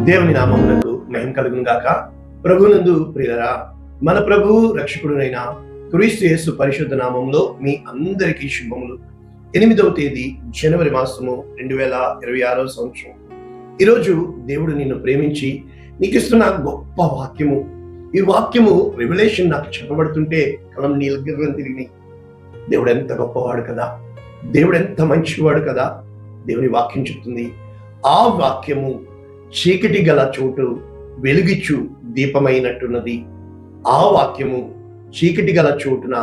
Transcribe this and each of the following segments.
దేవుని నామమునకు మహిమ కలుగును గాక. ప్రభునందు ప్రియులరా, మన ప్రభు రక్షకుడునైన క్రీస్తు యేసు పరిశుద్ధ నామంలో మీ అందరికీ శుభములు. 8వ తేదీ జనవరి మాసము 2026 సంవత్సరం. ఈరోజు దేవుడు నిన్ను ప్రేమించి నీకు ఇస్తున్న గొప్ప వాక్యము. ఈ వాక్యము రెవల్యూషన్ నాకు చెప్పబడుతుంటే కలం నీళ్ళ తిరిగి దేవుడు ఎంత గొప్పవాడు కదా, దేవుడు ఎంత మంచివాడు కదా. దేవుని వాక్యం చెప్తుంది, ఆ వాక్యము చీకటి గల చోటు వెలుగిచ్చు దీపమైనట్టున్నది. ఆ వాక్యము చీకటి గల చోటున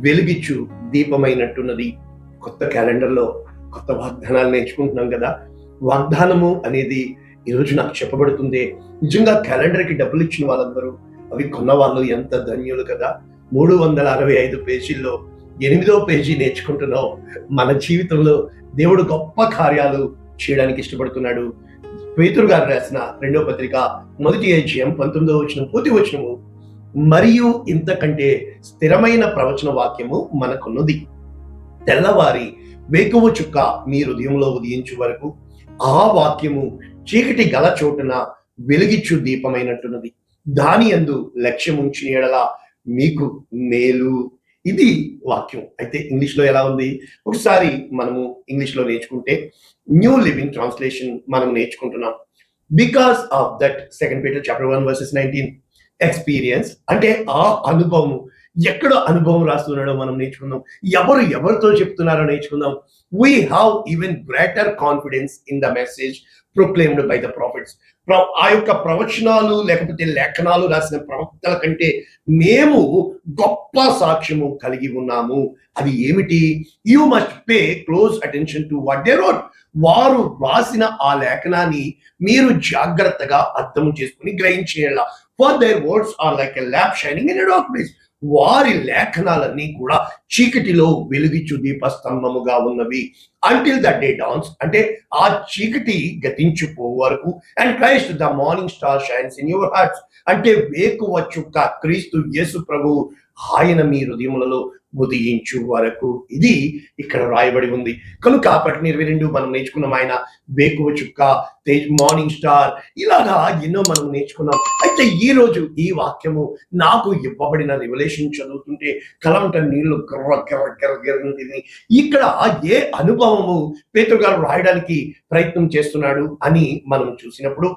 వెలుగిచ్చు దీపమైనట్టున్నది. కొత్త క్యాలెండర్లో కొత్త వాగ్దానాలు నేర్చుకుంటున్నాం కదా. వాగ్దానము అనేది ఈరోజు నాకు చెప్పబడుతుంది. నిజంగా క్యాలెండర్కి డబ్బులు ఇచ్చిన వాళ్ళందరూ, అవి కొన్న వాళ్ళు ఎంత ధన్యులు కదా. 365 పేజీల్లో 8వ పేజీ నేర్చుకుంటున్నాం. మన జీవితంలో దేవుడు గొప్ప కార్యాలు చేయడానికి ఇష్టపడుతున్నాడు. పేతురు గారు రాసిన 2వ పత్రిక 1వ అధ్యాయం 19వ వచనం పూర్తి వచనము, మరియు ఇంతకంటే స్థిరమైన ప్రవచన వాక్యము మనకున్నది. తెల్లవారి వేకువ చుక్క మీ హృదయంలో ఉదయించు వరకు ఆ వాక్యము చీకటి గల చోటున వెలుగిచ్చు దీపమైనట్టున్నది. దాని యందు లక్ష్యముంచిన యెడల మీకు మేలు. ఇది వాక్యం. అయితే ఇంగ్లీష్లో ఎలా ఉంది? ఒకసారి మనము ఇంగ్లీష్లో నేర్చుకుంటే న్యూ లివింగ్ ట్రాన్స్లేషన్ మనం నేర్చుకుంటున్నాం. Because of that 2 Peter chapter 1 verses 19 experience అంటే ఆ అనుభవం. ఎక్కడ అనుభవం రాస్తున్నాడో మనం నేర్చుకుందాం. ఎవరితో చెప్తున్నారో నేర్చుకుందాం. We have even greater confidence in the message proclaimed by the prophets. ఆ యొక్క ప్రవచనాలు లేకపోతే లేఖనాలు రాసిన ప్రవక్తల కంటే మేము గొప్ప సాక్ష్యము కలిగి ఉన్నాము. అది ఏమిటి? You must pay close attention to what they wrote. వారు రాసిన ఆ లేఖనాన్ని మీరు జాగ్రత్తగా అర్థం చేసుకుని గ్రహించేయాల. For their words are like a lamp shining in a dark place. వారి లేఖనాలన్నీ కూడా చీకటిలో వెలుగిచ్చు దీపస్తంభముగా ఉన్నవి. అంటిల్ ద డే డాన్స్ అంటే ఆ చీకటి గతించిపో వరకు. And Christ the morning star shines in your hearts అంటే వేకువ చుక్క క్రీస్తు యేసు ప్రభు ఆయన మీ హృదయములలో ఉదయించు వరకు. ఇది ఇక్కడ రాయబడి ఉంది. కనుక 22 మనం నేర్చుకున్నాం. ఆయన వేకువ చుక్క, మార్నింగ్ స్టార్, ఇలాగా ఎన్నో మనం నేర్చుకున్నాం. అయితే ఈ రోజు ఈ వాక్యము నాకు ఇవ్వబడిన రెవల్యూషన్ చదువుతుంటే కలంట నీళ్లు తిని ఇక్కడ ఏ అనుభవము పేతురు గారు రాయడానికి ప్రయత్నం చేస్తున్నాడు అని మనం చూసినప్పుడు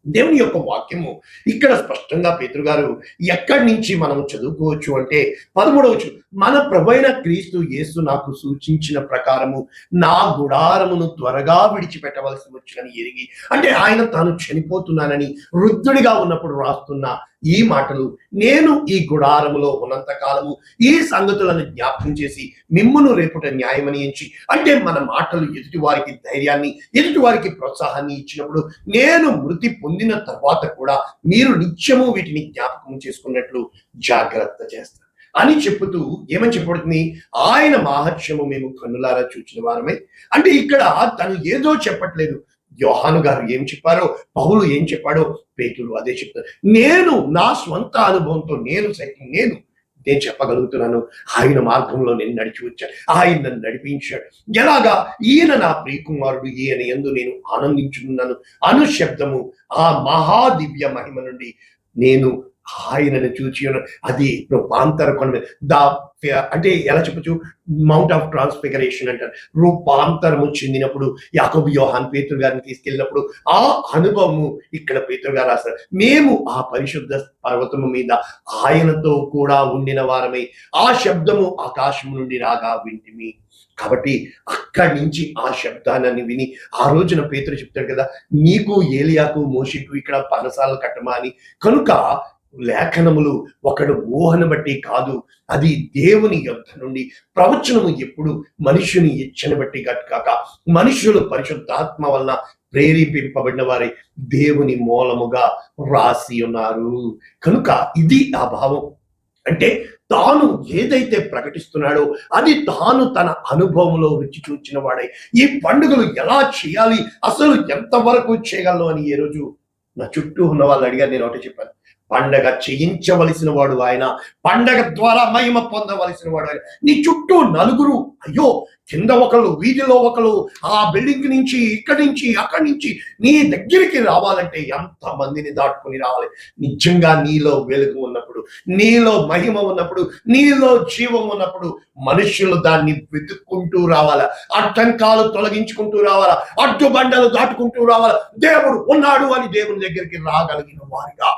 దేవుని యొక్క వాక్యము ఇక్కడ స్పష్టంగా పేతురు గారు ఎక్కడి నుంచి మనం చదువుకోవచ్చు అంటే 13వ, మన ప్రభువైన క్రీస్తు యేసు నాకు సూచించిన ప్రకారము నా గుడారమును త్వరగా విడిచిపెట్టవలసి వచ్చినని ఎరిగి, అంటే ఆయన తాను చనిపోతున్నానని వృద్ధుడిగా ఉన్నప్పుడు రాస్తున్న ఈ మాటలు, నేను ఈ గుడారములో ఉన్నంత కాలము ఈ సంగతులను జ్ఞాపకం చేసి మిమ్మును రేపుట న్యాయమని ఎంచి, అంటే మన మాటలు ఎదుటి వారికి ధైర్యాన్ని, ఎదుటి వారికి ప్రోత్సాహాన్ని ఇచ్చినప్పుడు నేను మృతి పొందిన తర్వాత కూడా మీరు నిత్యము వీటిని జ్ఞాపకం చేసుకున్నట్లు జాగ్రత్త చేస్తారు అని చెప్పుతూ ఏమని చెప్పబడుతుంది? ఆయన మహత్యము మేము కన్నులారా చూచిన వారమే. అంటే ఇక్కడ తను ఏదో చెప్పట్లేదు. యోహాను గారు ఏం చెప్పారో, పౌలు ఏం చెప్పాడో పేతురు అదే చెప్తారు. నేను నా స్వంత అనుభవంతో నేను చెప్పగలుగుతున్నాను. ఆయన మార్గంలో నేను నడిచి వచ్చాను, ఆయన నన్ను నడిపించాడు. ఎలాగా? ఈయన నా ప్రియకుమారుడు, ఈయన యందు నేను ఆనందించున్నాను అను శబ్దము ఆ మహాదివ్య మహిమ నుండి నేను ఆయనను చూచి అది రూపాంతర కొండ అంటే ఎలా చెప్పచ్చు, మౌంట్ ఆఫ్ ట్రాన్స్ఫిగరేషన్ అంటారు. రూపాంతరము చెందినప్పుడు యాకోబు, యోహాన్, పేతురు గారిని తీసుకెళ్ళినప్పుడు ఆ అనుభవము ఇక్కడ పేతురు గారు రాస్తారు. మేము ఆ పరిశుద్ధ పర్వతము మీద ఆయనతో కూడా ఉండిన వారమై ఆ శబ్దము ఆకాశము నుండి రాగా వింటిమి. కాబట్టి అక్కడి నుంచి ఆ శబ్దాన్ని విని ఆ రోజున పేతురు చెప్తాడు కదా, నీకు ఏలియాకు మోషేకు ఇక్కడ పనసాలు కట్టమా అని. కనుక లేఖనములు ఒకడు ఊహను బట్టి కాదు, అది దేవుని యొద్ద నుండి. ప్రవచనము ఎప్పుడు మనుష్యుని ఇచ్చని బట్టి కాక మనుష్యులు పరిశుద్ధాత్మ వలన ప్రేరేపింపబడిన వారి దేవుని మూలముగా రాసి ఉన్నారు. కనుక ఇది ఆ భావం. అంటే తాను ఏదైతే ప్రకటిస్తున్నాడో అది తాను తన అనుభవంలో రుచి చూచిన వాడే. ఈ పండుగలు ఎలా చేయాలి, అసలు ఎంతవరకు చేయగలను అని ఏ రోజు నా చుట్టూ ఉన్న వాళ్ళు అడిగారు. నేను ఒకటే చెప్పాను, పండగ చేయించవలసిన వాడు ఆయన, పండగ ద్వారా మహిమ పొందవలసిన వాడు ఆయన. నీ చుట్టూ నలుగురు, అయ్యో కింద ఒకరు, వీధిలో ఒకరు, ఆ బిల్డింగ్ నుంచి, ఇక్కడి నుంచి, అక్కడి నుంచి నీ దగ్గరికి రావాలంటే ఎంత మందిని దాటుకుని రావాలి. నిజంగా నీలో వెలుగు ఉన్నప్పుడు, నీలో మహిమ ఉన్నప్పుడు, నీలో జీవం ఉన్నప్పుడు మనుషులు దాన్ని వెతుక్కుంటూ రావాలా, అడ్డంకాలు తొలగించుకుంటూ రావాలా, అడ్డుబండలు దాటుకుంటూ రావాలా. దేవుడు ఉన్నాడు అని దేవుని దగ్గరికి రాగలిగిన వారిగా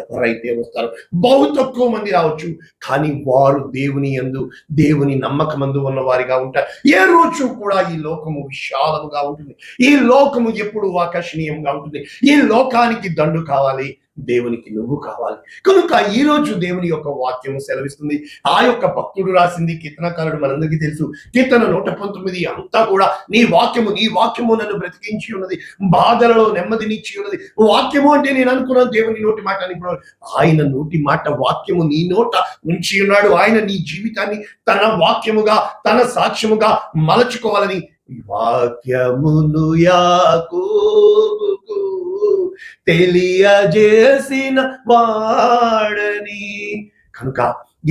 ఎవరైతే వస్తారో, బహు తక్కువ మంది రావచ్చు, కానీ వారు దేవుని నమ్మకమందు ఉన్న వారిగా ఉంటారు. ఏ రోజు కూడా ఈ లోకము విశాలముగా ఉంటుంది, ఈ లోకము ఎప్పుడు ఆకర్షణీయంగా ఉంటుంది. ఈ లోకానికి దండు కావాలి, దేవునికి నువ్వు కావాలి. కనుక ఈ రోజు దేవుని యొక్క వాక్యము సెలవిస్తుంది. ఆ యొక్క భక్తుడు రాసింది, కీర్తనకారుడు మనందరికీ తెలుసు, కీర్తన 119 అంతా కూడా నీ వాక్యము నన్ను బ్రతికించి ఉన్నది, బాధలలో నెమ్మదినిచ్చి ఉన్నది. వాక్యము అంటే నేను అనుకున్నాను దేవుని నోటి మాట అని. ఇప్పుడు ఆయన నోటి మాట వాక్యము నీ నోట ఉంచి ఉన్నాడు. ఆయన నీ జీవితాన్ని తన వాక్యముగా, తన సాక్ష్యముగా మలచుకోవాలని వాక్యమును యాకోబుకు తెలియజేసిన వాడని. కనుక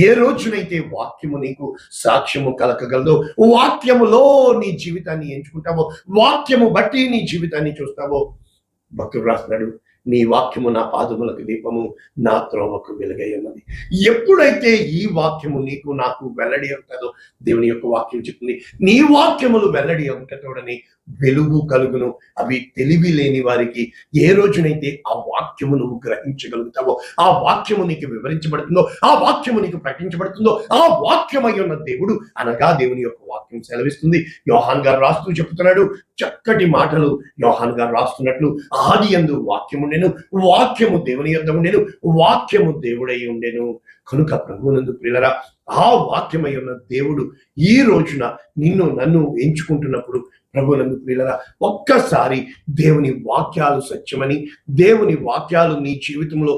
ఏ రోజునైతే వాక్యము నీకు సాక్ష్యము కలగగలదో, వాక్యములో నీ జీవితాన్ని ఎంచుకుంటావో, వాక్యము బట్టి నీ జీవితాన్ని చూస్తావో, భక్తుడు రాస్తున్నాడు, నీ వాక్యము నా పాదములకు దీపము, నా త్రోవకు వెలుగై ఉన్నది. ఎప్పుడైతే ఈ వాక్యము నీకు నాకు వెల్లడి అవుతుందో, దేవుని యొక్క వాక్యం చెప్తుంది, నీ వాక్యములు వెల్లడి అవుతోడని వెలుగు కలుగును. అవి తెలివి లేని వారికి ఏ రోజునైతే ఆ వాక్యము నువ్వు గ్రహించగలుగుతావో, ఆ వాక్యము నీకు వివరించబడుతుందో, ఆ వాక్యము నీకు ప్రకటించబడుతుందో, ఆ వాక్యమై ఉన్న దేవుడు అనగా దేవుని యొక్క వాక్యం సెలవిస్తుంది. యోహాన్ గారు రాస్తూ చెప్తున్నాడు చక్కటి మాటలు. యోహాన్ గారు రాస్తున్నట్లు, ఆది యందు వాక్యము ఉండెను, వాక్యము దేవుని యొద్ద ఉండెను, వాక్యము దేవుడై ఉండెను. కనుక ప్రభువునందు ప్రియులరా, ఆ వాక్యమై ఉన్న దేవుడు ఈ రోజున నిన్ను నన్ను ఎంచుకుంటున్నప్పుడు, ప్రభువునందు ప్రియులరా, ఒక్కసారి దేవుని వాక్యాలు సత్యమని, దేవుని వాక్యాలు నీ జీవితంలో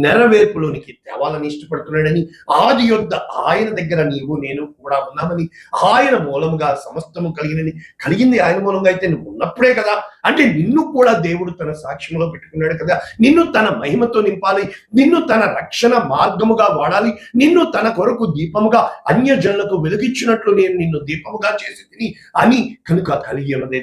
నెరవేర్పులోనికి తేవాలని ఇష్టపడుతున్నాడని, ఆది యొద్ద ఆయన దగ్గర నీవు నేను కూడా ఉన్నామని, ఆయన మూలముగా సమస్తము కలిగింది ఆయన మూలంగా అయితే నువ్వు ఉన్నప్పుడే కదా. అంటే నిన్ను కూడా దేవుడు తన సాక్ష్యంలో పెట్టుకున్నాడు కదా. నిన్ను తన మహిమతో నింపాలి, నిన్ను తన రక్షణ మార్గముగా వాడాలి, నిన్ను తన కొరకు దీపముగా, అన్యజనులకు వెలుగిచ్చినట్లు నేను నిన్ను దీపముగా చేసి తిని అని కనుక కలిగి ఉన్నదే.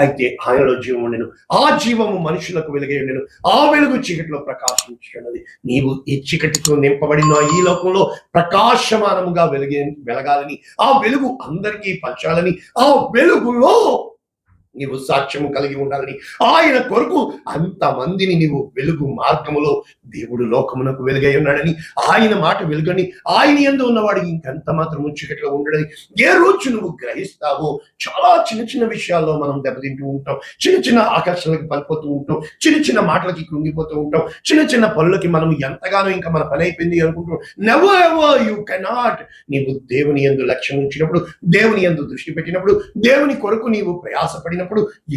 అయితే ఆయనలో జీవం ఉండెను, ఆ జీవము మనుషులకు వెలుగై ఉండెను, ఆ వెలుగు చీకటిలో ప్రకాశించున్నది. నీవు ఈ చీకటితో నింపబడిన ఈ లోకంలో ప్రకాశమానముగా వెలగాలని, ఆ వెలుగు అందరికీ పంచాలని, ఆ వెలుగులో నీవు సాక్ష్యము కలిగి ఉండాలని, ఆయన కొరకు అంతమందిని నీవు వెలుగు మార్గములో, దేవుడు లోకమునకు వెలుగై ఉన్నాడని, ఆయన మాట వెలుగని, ఆయన యందు ఉన్నవాడు ఇంకెంత మాత్రం చీకటిలో ఉండడని ఏ రోజు నువ్వు గ్రహిస్తావో, చాలా చిన్న చిన్న విషయాల్లో మనం దెబ్బతింటూ ఉంటాం, చిన్న చిన్న ఆకర్షణలకు పడిపోతూ ఉంటాం, చిన్న చిన్న మాటలకి కృంగిపోతూ ఉంటాం, చిన్న చిన్న పనులకి మనం ఎంతగానో ఇంకా మన పని అయిపోయింది అనుకుంటాం. Never ever you cannot. నీవు దేవుని యందు లక్ష్యం ఉంచినప్పుడు, దేవుని యందు దృష్టి పెట్టినప్పుడు, దేవుని కొరకు నీవు ప్రయాసపడినప్పుడు,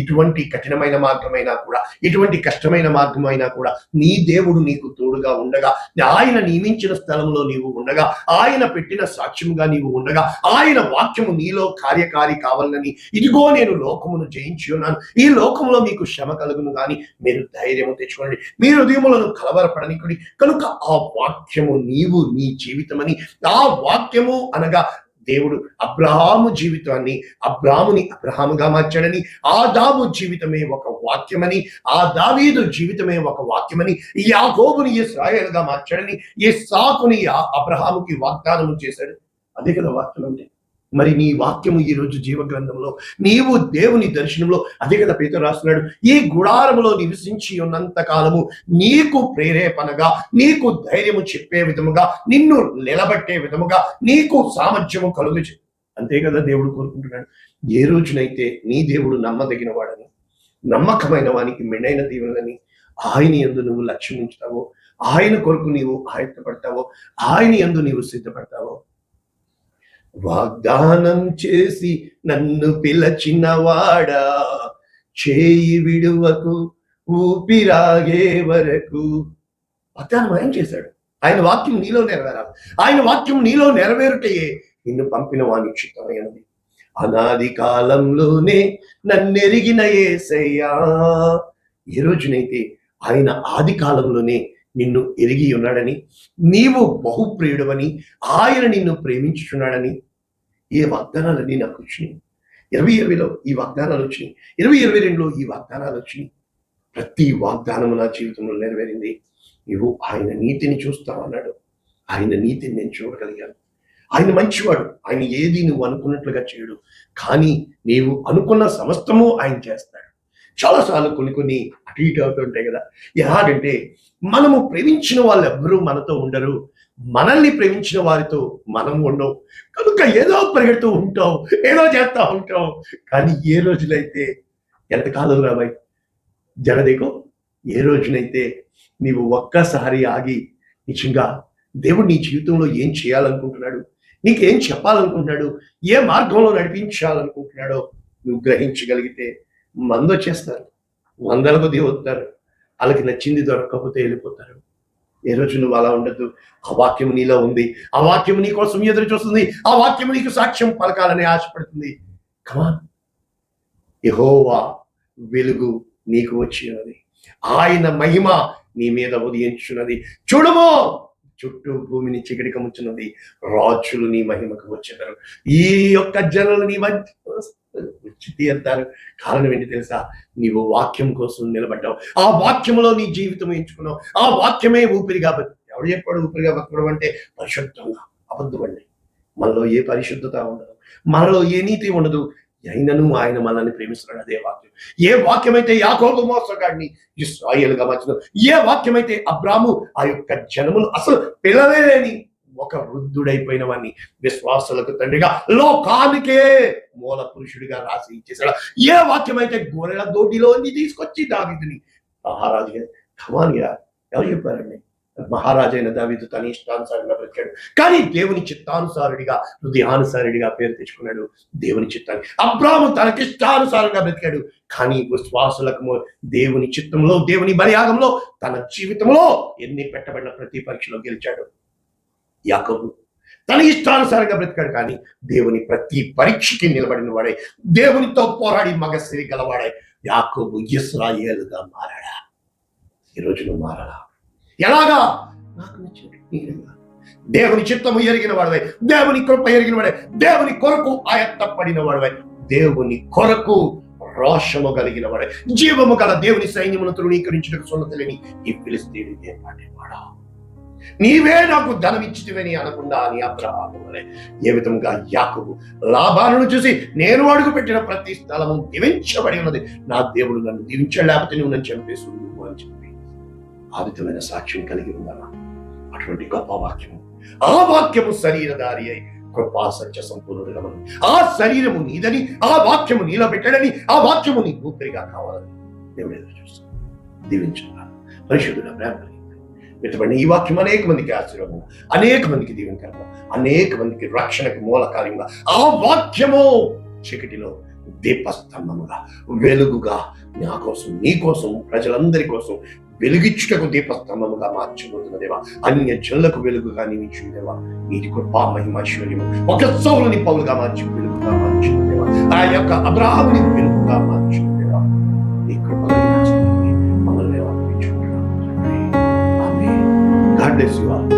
ఇటువంటి కఠినమైన మార్గమైనా కూడా, ఇటువంటి కష్టమైన మార్గమైనా కూడా నీ దేవుడు నీకు తోడుగా ఉండగా, ఆయన నియమించిన స్థలంలో నీవు ఉండగా, ఆయన పెట్టిన సాక్ష్యముగా నీవు ఉండగా, ఆయన వాక్యము నీలో కార్యకారి కావాలని, ఇదిగో నేను లోకమును జయించి ఉన్నాను, ఈ లోకంలో మీకు శ్రమ కలుగును కానీ మీరు ధైర్యము తెచ్చుకోండి, మీ హృదయములను కలవరపడనికుడి. కనుక ఆ వాక్యము నీవు నీ జీవితమని, ఆ వాక్యము అనగా దేవుడు అబ్రహాము జీవితాన్ని అబ్రహాముగా మార్చాడని, ఆదాము జీవితమే ఒక వాక్యమని, ఆ దావీదు జీవితమే ఒక వాక్యమని, యాకోబుని ఇశ్రాయేలుగా మార్చాడని, ఇస్సాకుని అబ్రహాముకి వాగ్దానం చేశాడు. అదే కదా వాక్యం అంటే. మరి నీ వాక్యము ఈ రోజు జీవ గ్రంథంలో, నీవు దేవుని దర్శనంలో, అదే కదా పేతురు రాస్తున్నాడు, ఈ గుడారములో నివసించి ఉన్నంత కాలము నీకు ప్రేరేపణగా, నీకు ధైర్యము చెప్పే విధముగా, నిన్ను నిలబెట్టే విధముగా, నీకు సామర్థ్యము కలుగు. అంతే కదా దేవుడు కోరుకుంటున్నాడు. ఏ రోజునైతే నీ దేవుడు నమ్మదగిన వాడని, నమ్మకమైన వానికి మెండైన దీవెనని ఆయన యందు నువ్వు లక్ష్యం ఉంచుతావో, ఆయన కొరకు నీవు ఆయత్తపడతావో, ఆయన యందు నీవు సిద్ధపడతావో, వాగ్దానం చేసి నన్ను పిలచిన వాడా, చేయి విడువకు ఊపిరాగే వరకు. వాగ్దానం ఆయన చేశాడు. ఆయన వాక్యం నీలో నెరవేరాలి. ఆయన వాక్యం నీలో నెరవేరుటయే నిన్ను పంపిన వాని చిత్తమైనది. అనాది కాలంలోనే నన్నెరిగిన యేసయ్యా. ఏ రోజునైతే ఆయన ఆది కాలంలోనే నిన్ను ఎరిగి ఉన్నాడని, నీవు బహుప్రియుడవని, ఆయన నిన్ను ప్రేమించుచున్నాడని ఈ వాగ్దానాలన్నీ నాకు వచ్చినాయి. 2020లో ఈ వాగ్దానాలు వచ్చినాయి. 2022లో ఈ వాగ్దానాలు వచ్చినాయి. ప్రతి వాగ్దానము నా జీవితంలో నెరవేరింది. నీవు ఆయన నీతిని చూస్తావన్నాడు. ఆయన నీతిని నేను చూడగలిగాను. ఆయన మంచివాడు. ఆయన ఏది నువ్వు అనుకున్నట్లుగా చేయడు. కానీ నీవు అనుకున్న సమస్తము ఆయన చేస్తాడు. చాలాసార్లు కొన్ని అటు ఇటు అవుతుంటాయి కదా. ఎలాగంటే మనము ప్రేమించిన వాళ్ళు ఎవ్వరూ మనతో ఉండరు. మనల్ని ప్రేమించిన వారితో మనం ఉండవు. కనుక ఏదో పరిగెడుతూ ఉంటావు, ఏదో చేస్తూ ఉంటావు. కానీ ఏ రోజునైతే ఎంతకాలం రాబాయ్ జడదేకో, ఏ రోజునైతే నీవు ఒక్కసారి ఆగి నిజంగా దేవుడు నీ జీవితంలో ఏం చేయాలనుకుంటున్నాడు, నీకేం చెప్పాలనుకుంటున్నాడు, ఏ మార్గంలో నడిపించాలనుకుంటున్నాడో నువ్వు గ్రహించగలిగితే మంది వచ్చేస్తారు, వందల కొద్ది వస్తారు. వాళ్ళకి నచ్చింది దొరకకపోతే వెళ్ళిపోతారు. ఏ రోజు నువ్వు అలా ఉండద్దు. ఆ వాక్యం నీలో ఉంది. ఆ వాక్యం నీ కోసం ఎదురు చూస్తుంది. ఆ వాక్యం నీకు సాక్ష్యం పలకాలని ఆశపడుతుంది. కమాన్, యెహోవా వెలుగు నీకు వచ్చినది, ఆయన మహిమ నీ మీద ఉదయించున్నది. చూడమో, చుట్టూ భూమిని చీకటి కమ్ముచున్నది, రాజులు నీ మహిమకు వచ్చేదారు. ఈ యొక్క జనులు నీ వచ్చి తీరుతారు. కారణం ఏంటి తెలుసా? నీవు వాక్యం కోసం నిలబడ్డావు. ఆ వాక్యంలో నీ జీవితం ఎంచుకున్నావు. ఆ వాక్యమే ఊపిరిగా బతుకు. ఎవడు చెప్పాడు ఊపిరిగా బతకడం అంటే? పరిశుద్ధంగా. అబద్ధమండి. మనలో ఏ పరిశుద్ధత ఉండదు, మనలో ఏ నీతి ఉండదు. అయినను ఆయన మనల్ని ప్రేమిస్తున్నాడు. అదే వాక్యం. ఏ వాక్యమైతే యాకోబు మోసగాడిని ఇశ్రాయేలుగా మార్చినాడు, ఏ వాక్యమైతే అబ్రాము ఆ యొక్క జనములు అసలు పిల్లలే లేని ఒక వృద్ధుడైపోయిన వాడిని విశ్వాసులకు తండ్రిగా, లోకానికే మూల పురుషుడిగా రాసి ఇచ్చేసాడు, ఏ వాక్యమైతే గొర్రెల దోటిలోని తీసుకొచ్చి దావీదుని మహారాజుగా, కమానియా ఎవరు చెప్పారండి? మహారాజైన దావీదు తన ఇష్టానుసారంగా బ్రతికాడు. కానీ దేవుని చిత్తానుసారుడిగా, హృదయానుసారుడిగా పేరు తెచ్చుకున్నాడు. దేవుని చిత్తాన్ని అబ్రాము తనకిష్టానుసారంగా బ్రతికాడు. కానీ విశ్వాసులకు దేవుని చిత్తంలో, దేవుని బలియాగంలో, తన జీవితంలో ఎన్ని పెట్టబడిన ప్రతి పరీక్షలో గెలిచాడు. యాకోబు తన ఇష్టానుసారంగా బ్రతికాడు. కానీ దేవుని ప్రతి పరీక్షకి నిలబడిన వాడే, దేవునితో పోరాడి మగసిరి గలవాడే యాకోబు ఇశ్రాయేలుగా మారాడా. ఈరోజు నువ్వు మారాలా? ఎలాగా? నాకు నచ్చింది. దేవుని చిత్తము ఎరిగిన వాడవై, దేవుని కృప ఎరిగిన వాడే, దేవుని కొరకు ఆయత్తపడిన వాడవై, దేవుని కొరకు రోషము కలిగిన వాడే, జీవము గల దేవుని సైన్యమును తృణీకరించుటకు సున్నతిలేని ఈ ఫిలిష్తీయుడు ఏం పాటేవాడా? నీవే నాకు ధనం ఇచ్చితివని అనకుండా అని అబ్రహాము వలె ఏ విధంగా యాకోబు లాభాలను చూసి నేను అడుగు పెట్టిన ప్రతి స్థలము దీవించబడి ఉన్నది, నా దేవుడు నన్ను దీవించాడు, లేకపోతే నువ్వు నన్ను చంపేసు అని చెప్పి ఆ విధమైన సాక్ష్యం కలిగి ఉండాలా? అటువంటి గొప్ప వాక్యము, ఆ వాక్యము శరీరధారి అయి కృపా సత్య సంపూర్ణుడుగా మనం, ఆ శరీరము నీదని, ఆ వాక్యము నీలో పెట్టాడని, ఆ వాక్యము నీ ఊపిరిగా కావాలని దేవుడు ఎదురు చూస్తాడు. దీవించాలి. పరిశుద్ధుల ప్రేమ పెట్టబడిన ఈ వాక్యం అనేక మందికి ఆశీర్వాదం, అనేక మందికి దీవెనకరంగా, అనేక మందికి రక్షణకు మూలకార్యంగా, ఆ వాక్యము చీకటిలో దీపస్తంభముగా, వెలుగుగా నా కోసం, నీ కోసం, ప్రజలందరి కోసం వెలుగిచ్చుటకు దీపస్తంభముగా మార్చబోతున్న దేవా, అన్య జనులకు వెలుగుగా నియమించిన దేవా, నీటి కృపా మహిమైశ్వర్యము ఒక సౌలుని పౌలుగా మార్చి వెలుగుగా మార్చిన దేవా, ఆ యొక్క అబ్రహాముని వెలుగుగా మార్చిన దేవా, నీ కృపగా మమ్మల్ని అర్పించుకుంటున్నాము. ఆమేన్. God bless you all.